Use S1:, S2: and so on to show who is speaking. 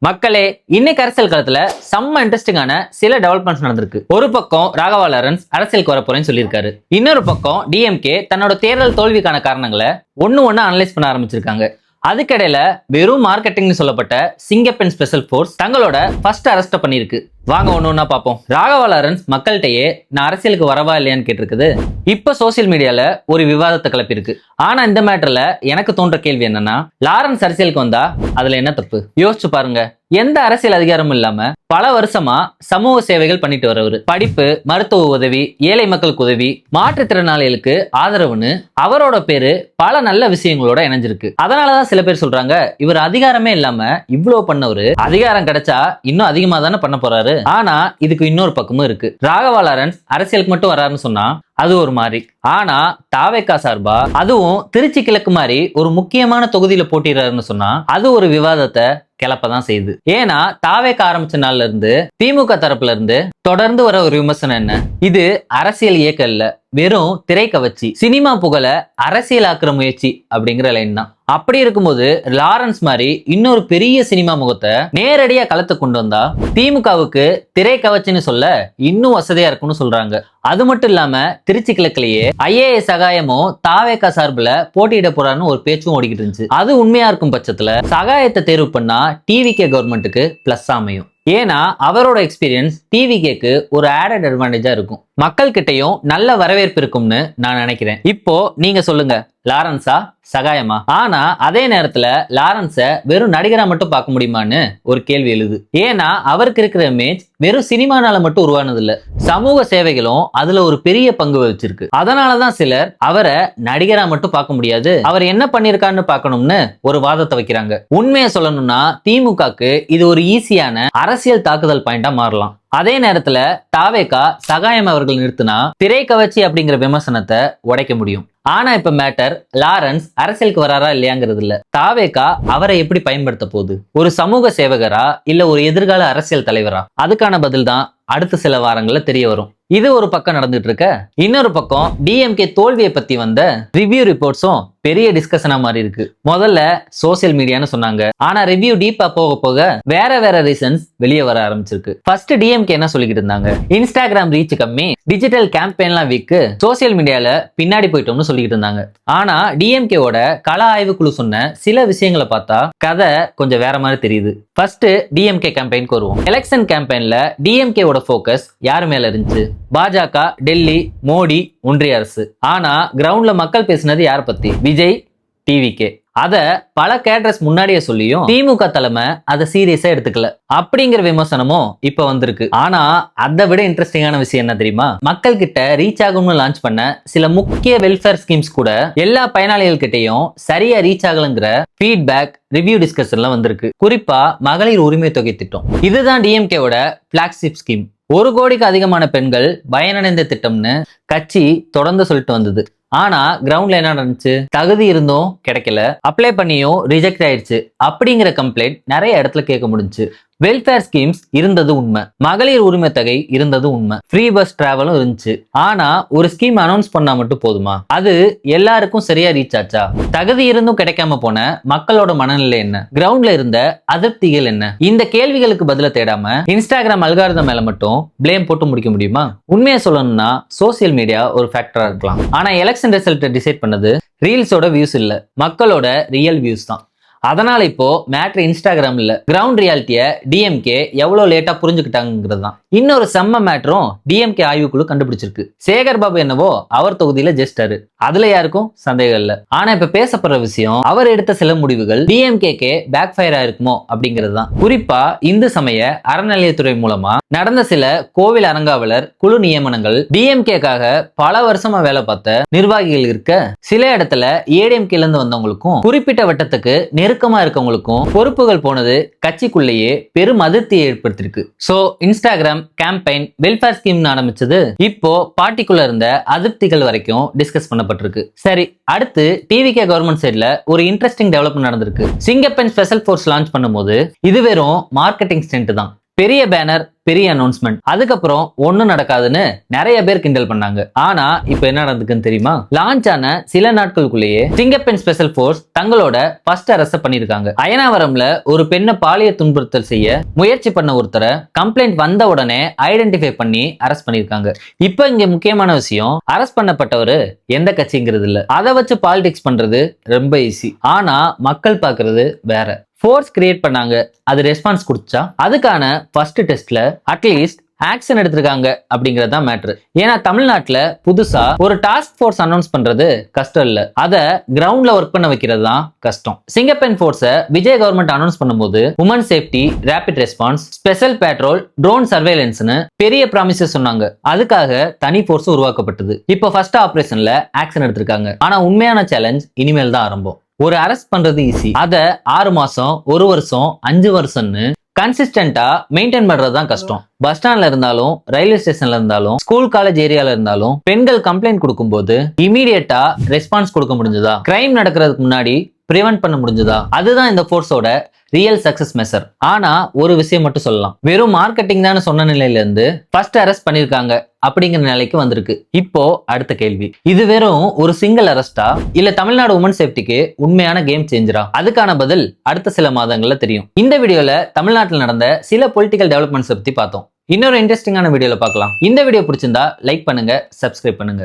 S1: மக்களே, இன்னைக்கு அரசியல் களத்துல செம்ம இன்ட்ரெஸ்டிங்கான சில டெவலப்மெண்ட்ஸ் நடந்திருக்கு. ஒரு பக்கம் ராகவா லாரன்ஸ் அரசியலுக்கு வரப்போறேன்னு சொல்லியிருக்காரு. இன்னொரு பக்கம் டிஎம்கே தன்னோட தேர்தல் தோல்விக்கான காரணங்களை ஒன்னு அனலைஸ் பண்ண ஆரம்பிச்சிருக்காங்க. அதுக்கிடையில வெறும் மார்க்கெட்டிங்னு சொல்லப்பட்ட சிங்கப்பெண் ஸ்பெஷல் போர்ஸ் தங்களோட ஃபர்ஸ்ட் அரெஸ்ட் பண்ணிருக்கு. வாங்க ஒண்ணு பார்ப்போம். ராகவா லாரன்ஸ் மக்கள்கிட்டயே நான் அரசியலுக்கு வரவா இல்லையான்னு கேட்டிருக்குது. இப்ப சோசியல் மீடியால ஒரு விவாதத்தை கிளப்பிருக்கு. ஆனா இந்த மேட்டர்ல எனக்கு தோன்ற கேள்வி என்னன்னா, லாரன்ஸ் அரசியலுக்கு வந்தா அதுல என்ன தப்பு? யோசிச்சு பாருங்க. எந்த அரசியல் அதிகாரமும் இல்லாம பல வருஷமா சமூக சேவைகள் பண்ணிட்டு வரவர். படிப்பு, மருத்துவ உதவி, ஏழை மக்களுக்கு உதவி, மாற்றுத்திறனாளிகளுக்கு ஆதரவுன்னு அவரோட பேரு பல நல்ல விஷயங்களோட இணைஞ்சிருக்கு. அதனாலதான் சில பேர் சொல்றாங்க, இவர் அதிகாரமே இல்லாம இவ்வளவு பண்ணவரு, அதிகாரம் கிடைச்சா இன்னும் அதிகமா தானே பண்ண போறாரு. ஆனா இதுக்கு இன்னொரு பக்கமும் இருக்கு. ராகவா லாரன்ஸ் அரசியலுக்கு மட்டும் வராருன்னு சொன்னா அது ஒரு மாதிரி. ஆனா தாவேகா சார்பா அதுவும் திருச்சி கிழக்கு மாதிரி ஒரு முக்கியமான தொகுதியில போட்டிடுறாருன்னு சொன்னா அது ஒரு விவாதத்தை கிளப்பதான் செய்யுது. ஏன்னா தாவேகா ஆரம்பிச்ச நாள்ல இருந்து திமுக தரப்புல இருந்து தொடர்ந்து வர ஒரு விமர்சனம் என்ன, இது அரசியல் இயக்கம் இல்ல, வெறும் திரை கவர்ச்சி, சினிமா புகழ அரசியலாக்குற முயற்சி அப்படிங்கிற லைன் தான். அப்படி இருக்கும்போது லாரன்ஸ் மாதிரி இன்னொரு பெரிய சினிமா முகத்தை நேரடியா களத்து கொண்டு வந்தா திமுகவுக்கு திரை கவர்ச்சின்னு சொல்ல இன்னும் வசதியா இருக்கும்னு சொல்றாங்க. அது மட்டும் இல்லாம திருச்சி கிழக்குலயே ஐஏஎஸ் சகாயமும் தாவேகா சார்பில் போட்டியிட போறான்னு ஒரு பேச்சும் ஓடிக்கிட்டு இருந்துச்சு. அது உண்மையா இருக்கும் பட்சத்துல சகாயத்தை தேர்வு பண்ணா டிவிகே கவர்மெண்ட்டுக்கு பிளஸ் அமையும். ஏன்னா அவரோட எக்ஸ்பீரியன்ஸ் டிவிகேக்கு ஒரு ஆடட் அட்வான்டேஜா இருக்கும். மக்கள் கிட்டையும் நல்ல வரவேற்பு இருக்கும்னு நான் நினைக்கிறேன். இப்போ நீங்க சொல்லுங்க, லாரன்ஸா சகாயமா? ஆனா அதே நேரத்துல லாரன்ஸ வெறும் நடிகரா மட்டும் பார்க்க முடியுமான்னு ஒரு கேள்வி எழுது. ஏன்னா அவருக்கு இருக்கிற இமேஜ் வெறும் சினிமானால மட்டும் உருவானது இல்ல, சமூக சேவைகளும் அதுல ஒரு பெரிய பங்கு வச்சிருக்கு. அதனாலதான் சிலர் அவரை நடிகரா மட்டும் பார்க்க முடியாது, அவர் என்ன பண்ணிருக்கான்னு பார்க்கணும்னு ஒரு வாதத்தை வைக்கிறாங்க. உண்மையை சொல்லணும்னா திமுகக்கு இது ஒரு ஈஸியான அரசியல் தாக்குதல் பாயிண்டா மாறலாம். அதே நேரத்துல தாவேகா சகாயம் அவர்கள் நிறுத்தினா திரை கவர்ச்சி அப்படிங்கிற விமர்சனத்தை உடைக்க முடியும். ஆனா இப்ப மேட்டர் லாரன்ஸ் அரசியலுக்கு வராரா இல்லையாங்கிறது இல்ல, தாவேகா அவரை எப்படி பயன்படுத்த போகுது? ஒரு சமூக சேவகரா இல்ல ஒரு எதிர்கால அரசியல் தலைவரா? அதுக்கான பதில் தான் அடுத்த சில வாரங்கள்ல தெரிய வரும். இது ஒரு பக்கம் நடந்துட்டு இருக்க, இன்னொரு பக்கம் டிஎம்கே தோல்வியை பத்தி வந்த ரிவ்யூ ரிப்போர்ட்ஸும் பெரிய டிஸ்கஷனா மாதிரி இருக்கு. முதல்ல சோசியல் மீடியான்னு சொன்னாங்க, ஆனா ரிவ்யூ டீப்பா போக போக வேற ரீசன்ஸ் வெளியே வர ஆரம்பிச்சிருக்கு. ஃபர்ஸ்ட் டிஎம்கே என்ன சொல்லிக்கிட்டு இருந்தாங்க, இன்ஸ்டாகிராம் ரீச் கம்மி, டிஜிட்டல் கேம்பெயின்லாம் வீக்கு, சோசியல் மீடியால பின்னாடி போயிட்டோம்னு சொல்லிக்கிட்டு இருந்தாங்க. ஆனா டிஎம்கேவோட கள ஆய்வுக்குழு சொன்ன சில விஷயங்களை பார்த்தா கதை கொஞ்சம் வேற மாதிரி தெரியுது. ஃபர்ஸ்ட் டிஎம்கே கேம்பெயினுக்கு வருவோம். எலெக்ஷன் கேம்பெயின்ல டிஎம்கேவோட போக்கஸ் யாரு மேல இருந்துச்சு? பாஜக, டெல்லி, மோடி, ஒன்றிய அரசு. ஆனா கிரவுண்ட்ல மக்கள் பேசினது யார பத்தி? விஜய், டிவிகே. அத பல கேடர்ஸ் முன்னாடியே சொல்லியும் திமுக தலைமை அதை சீரியஸா எடுத்துக்கல அப்படிங்கிற விமர்சனமும் இப்ப வந்திருக்கு. ஆனா அதை விட இன்ட்ரெஸ்டிங்கான விஷயம் என்ன தெரியுமா, மக்கள் கிட்ட ரீச் ஆகும்னு லான்ச் பண்ண சில முக்கிய வெல்ஃபேர் ஸ்கீம்ஸ் கூட எல்லா பயனாளிகள் கிட்டையும் சரியா ரீச் ஆகலங்கிற ஃபீட்பேக் ரிவ்யூ டிஸ்கஷன்ல வந்திருக்கு. குறிப்பா மகளிர் உரிமை தொகை திட்டம், இதுதான் டிஎம்கேவோட பிளாக்ஷிப் ஸ்கீம். 1 கோடிக்கு அதிகமான பெண்கள் பயனடைந்த திட்டம்னு கட்சி தொடர்ந்து சொல்லிட்டு வந்தது. ஆனா கிரவுண்ட்ல என்ன நடந்துச்சு? தகுதி இருந்தும் கிடைக்கல, அப்ளை பண்ணியும் ரிஜெக்ட் ஆயிடுச்சு அப்படிங்கிற கம்ப்ளைண்ட் நிறைய இடத்துல கேட்க முடிஞ்சு. வெல்ஃபேர் ஸ்கீம்ஸ் இருந்தது உண்மை, மகளிர் உரிமை தொகை இருந்தது உண்மை, ஃப்ரீ பஸ் டிராவலும் இருந்துச்சு. ஆனா ஒரு ஸ்கீம் அனௌன்ஸ் பண்ணா மட்டும் போதுமா? அது எல்லாருக்கும் சரியா ரீச் ஆச்சா? தகுதி இருந்தும் கிடைக்காம போன மக்களோட மனநிலை என்ன? கிரவுண்ட்ல இருந்த அதிருப்திகள் என்ன? இந்த கேள்விகளுக்கு பதில தேடாம இன்ஸ்டாகிராம் அல்காரிதம் மேல மட்டும் பிளேம் போட்டு முடிக்க முடியுமா? உண்மையை சொல்லணும்னா சோசியல் மீடியா ஒரு ஃபேக்டரா இருக்கலாம். ஆனா எலெக்ஷன் ரிசல்ட் டிசைட் பண்ணது ரீல்ஸோட வியூஸ் இல்ல, மக்களோட ரியல் வியூஸ் தான். அதனால இப்போ மேட்ரு இன்ஸ்டாகிராம் இல்ல, கிரவுண்ட் ரியாலிட்டிய டிஎம்கே எவ்வளவு லேட்டா புரிஞ்சுக்கிட்டாங்கிறது தான். இன்னொரு செம்ம மேட்டரும் டிஎம்கே ஆய்வுக்குழு கண்டுபிடிச்சிருக்கு. சேகர் பாபு என்னவோ அவர் தொகுதியில ஜெஸ்டர், அதுல யாருக்கும் சந்தேகம் இல்ல. ஆனா இப்ப பேசப்படுற விஷயம் அவர் எடுத்த சில முடிவுகள் டிஎம்கே பேக் ஃபயர் ஆயிருக்குமோ அப்படிங்கிறது தான். குறிப்பா இந்து சமய அறநிலையத்துறை மூலமா நடந்த சில கோவில் அறங்காவலர் குழு நியமனங்கள், டிஎம்கேக்காக பல வருஷமா வேலை பார்த்த நிர்வாகிகள் இருக்க, சில இடத்துல ஏடிஎம்கேல இருந்து வந்தவங்களுக்கும் குறிப்பிட்ட வட்டத்துக்கு நெருக்கமா இருக்கவங்களுக்கும் பொறுப்புகள் போனது கட்சிக்குள்ளேயே பெரும் அதிருப்தியை ஏற்படுத்திருக்கு. So Instagram campaign welfare scheme ஆரம்பிச்சது இப்போ பார்ட்டிக்குள்ள இருந்த அதிருப்திகள் வரைக்கும் டிஸ்கஸ் பண்ணப்பட்டிருக்கு. சரி, அடுத்து டிவிகே கவர்மெண்ட் சைட்ல ஒரு இன்ட்ரெஸ்டிங் டெவலப்மெண்ட் நடந்திருக்கு. சிங்கப்பெண் ஸ்பெஷல் போர்ஸ் லான்ச் பண்ணும்போது இது வெறும் மார்க்கெட்டிங் ஸ்டென்ட் தான். பெரிய பேனர், பெரிய அனௌன்ஸ்மெண்ட், அதுக்கப்புறம் ஒண்ணும் நடக்காதுன்னு நிறைய பேர் கிண்டல் பண்ணாங்க. ஆனா இப்ப என்ன நடந்துக்குன்னு தெரியுமா? லான்ச் ஆன சில நாட்களுக்குள்ளேயே சிங்கப்பெண் ஸ்பெஷல் போர்ஸ் தங்களோட ஃபர்ஸ்ட் அரெஸ்ட் பண்ணிருக்காங்க. அயனாவரம்ல ஒரு பெண்ணை பாலியல் துன்புறுத்தல் செய்ய முயற்சி பண்ண ஒருத்தரை கம்ப்ளைண்ட் வந்த உடனே ஐடென்டிஃபை பண்ணி அரெஸ்ட் பண்ணிருக்காங்க. இப்ப இங்க முக்கியமான விஷயம், அரெஸ்ட் பண்ணப்பட்டவரு எந்த கட்சிங்கிறது இல்ல. அதை வச்சு பாலிடிக்ஸ் பண்றது ரொம்ப ஈஸி. ஆனா மக்கள் பாக்குறது வேற. ஃபோர்ஸ் கிரியேட் பண்ணாங்க, அது ரெஸ்பான்ஸ் கொடுத்தா அதுக்கான ஃபர்ஸ்ட் டெஸ்ட்ல அட்லீஸ்ட் ஆக்ஷன் எடுத்திருக்காங்க அப்படிங்கறது தான் மேட்ரு. ஏன்னா தமிழ்நாட்டுல புதுசா ஒரு டாஸ்க் ஃபோர்ஸ் அனௌன்ஸ் பண்றது கஷ்டம் இல்ல, அத கிரவுண்ட்ல ஒர்க் பண்ண வைக்கிறது தான் கஷ்டம். சிங்கப்பெண் ஃபோர்ஸை விஜய் கவர்மெண்ட் அனௌன்ஸ் பண்ணும்போது woman safety, rapid response, special patrol, drone சர்வேலன்ஸ்னு பெரிய ப்ராமிசஸ் சொன்னாங்க. அதுக்காக தனி ஃபோர்ஸ் உருவாக்கப்பட்டது. இப்போ ஃபர்ஸ்ட் ஆபரேஷன்ல ஆக்ஷன் எடுத்திருக்காங்க. ஆனா உண்மையான சேலஞ்ச் இனிமேல் தான் ஆரம்பம். ஒரு அரெஸ்ட் பண்றது ஈஸி, அத 6 மாசம், 1 வருஷம், 5 வருஷம்னு கன்சிஸ்டன்டா மெயின்டைன் பண்றதுதான் கஷ்டம். பஸ் ஸ்டாண்ட்ல இருந்தாலும், ரயில்வே ஸ்டேஷன்ல இருந்தாலும், ஸ்கூல் காலேஜ் ஏரியால இருந்தாலும் பெண்கள் கம்ப்ளைண்ட் கொடுக்கும்போது இமீடியட்டா ரெஸ்பான்ஸ் கொடுக்க முடிஞ்சதா? கிரைம் நடக்கிறதுக்கு முன்னாடி பிரிவென்ட் பண்ண முடிஞ்சதா? அதுதான் இந்த ஃபோர்ஸோட ரியல் சக்சஸ் மெஷர். ஆனா ஒரு விஷயம் மட்டும் சொல்லலாம், வெறும் மார்க்கெட்டிங் தான் சொன்ன நிலையில இருந்து ஃபர்ஸ்ட் அரெஸ்ட் பண்ணிருக்காங்க அப்படிங்கிற நிலைக்கு வந்திருக்கு. இப்போ அடுத்த கேள்வி, இது வெறும் ஒரு சிங்கிள் அரெஸ்டா இல்ல தமிழ்நாடு உமன் சேஃப்டிக்கு உண்மையான கேம் சேஞ்சரா? அதுக்கான பதில் அடுத்த சில மாதங்கள்ல தெரியும். இந்த வீடியோல தமிழ்நாட்டில் நடந்த சில பொலிட்டிக்கல் டெவலப்மெண்ட்ஸ் பத்தி பார்த்தோம். இன்னொரு இன்ட்ரெஸ்டிங்கான வீடியோல பார்க்கலாம். இந்த வீடியோ பிடிச்சிருந்தா லைக் பண்ணுங்க, சப்ஸ்கிரைப் பண்ணுங்க.